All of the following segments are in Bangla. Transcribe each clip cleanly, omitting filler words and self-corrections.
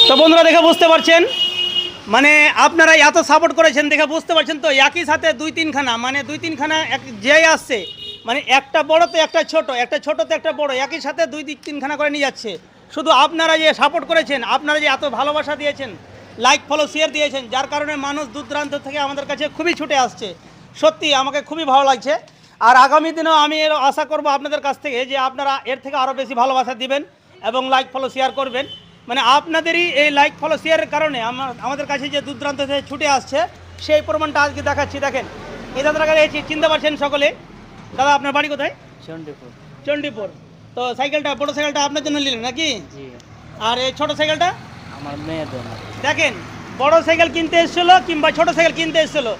তো বন্ধুরা দেখে বুঝতে পারছেন, মানে আপনারা এত সাপোর্ট করেছেন দেখে বুঝতে পারছেন। তো একই সাথে দুই তিনখানা, মানে দুই তিনখানা যেই আসছে, মানে একটা বড় তো একটা ছোট, একটা ছোট তো একটা বড়, একই সাথে দুই তিনখানা করে নিয়ে যাচ্ছে। শুধু আপনারা যে সাপোর্ট করেছেন, আপনারা যে এত ভালোবাসা দিয়েছেন, লাইক ফলো শেয়ার দিয়েছেন, যার কারণে মানুষ দূর দূরান্ত থেকে আমাদের কাছে খুবই ছুটে আসছে। সত্যি আমাকে খুবই ভালো লাগছে। আর আগামী দিনেও আমি এর আশা করব আপনাদের কাছ থেকে যে আপনারা এর থেকে আরও বেশি ভালোবাসা দিবেন এবং লাইক ফলো শেয়ার করবেন। মানে আপনাদেরই এই লাইক ফলো শেয়ারের কারণে আমাদের কাছে যে দূর দূরান্ত থেকে ছুটে আসছে, সেই প্রমাণটা আজকে দেখাচ্ছি। দেখেন এই দাদার কাছে চিনতে পারছেন সকলে। দাদা আপনার বাড়ি কোথায়? চণ্ডীপুর। চণ্ডীপুর। তো সাইকেলটা, বড় সাইকেলটা আপনার জন্য নিলেন নাকি? জি। আর এই ছোট সাইকেলটা আমার মেয়েদের। দেখেন, বড় সাইকেল কিনতে এসেছিলো কিংবা ছোট সাইকেল কিনতে এসেছিলো,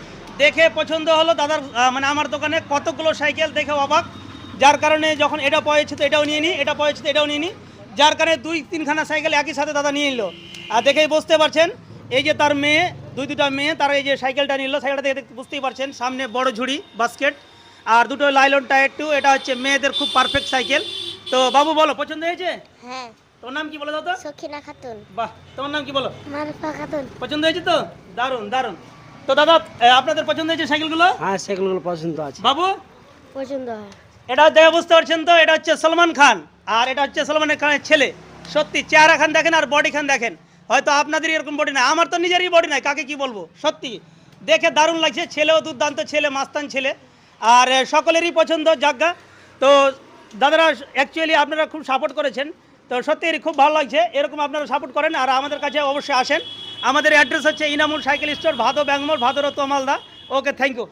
দেখে পছন্দ হলো দাদার। মানে আমার দোকানে কতগুলো সাইকেল দেখে অবাক, যার কারণে যখন এটা পয়েছে তো এটাও নিয়ে নিই, এটা পয়েছে তো এটাও নিয়ে নিই, যার কারণে দুই তিনখানা সাইকেল একই সাথে দাদা নিয়ে নিল। আর দেখেই বুঝতে পারছেন, এই যে তার মেয়ে, দুটা মেয়ে, তারা এই যে সাইকেলটা নিল, সাইকেলটা দেখে বুঝতেই পারছেন, সামনে বড় ঝুড়ি বাস্কেট আর দুটো লাইলন টায়ার টু। এটা হচ্ছে মেয়েদের খুব পারফেক্ট সাইকেল। তো বাবু বলো, পছন্দ হয়েছে? হ্যাঁ। তোর নাম কি বলে দাও তো? সখিনা খাতুন। বাহ, তোমার নাম কি বলো? মারুফা খাতুন। পছন্দ হয়েছে তো? দারুণ দারুণ। তো দাদা আপনাদের পছন্দ হয়েছে সাইকেলগুলো? হ্যাঁ, সেগুলো পছন্দ আছে। বাবু পছন্দ হয়। এটা দেখে বুঝতে পারছেন তো, এটা হচ্ছে সলমান খান আর এটা হচ্ছে সলমান খানের ছেলে। সত্যি চেহারা খান দেখেন আর বডি খান দেখেন, হয়তো আপনাদের এরকম বডি না, আমার তো নিজেরই বডি নাই, কাকে কি বলবো। সত্যি দেখে দারুণ লাগছে, ছেলেও দুর্দান্ত ছেলে, মাস্তান ছেলে, আর সকলেরই পছন্দ জাগা। তো দাদারা অ্যাকচুয়ালি আপনারা খুব সাপোর্ট করেছেন, তো সত্যি খুব ভালো লাগছে। এরকম আপনারা সাপোর্ট করেন আর আমাদের কাছে অবশ্যই আসেন। আমাদের অ্যাড্রেস হচ্ছে ইনামুল সাইকেল স্টোর, ভাদো ব্যাঙ্গমোর, ভাদরত মালদা। Okay, thank you.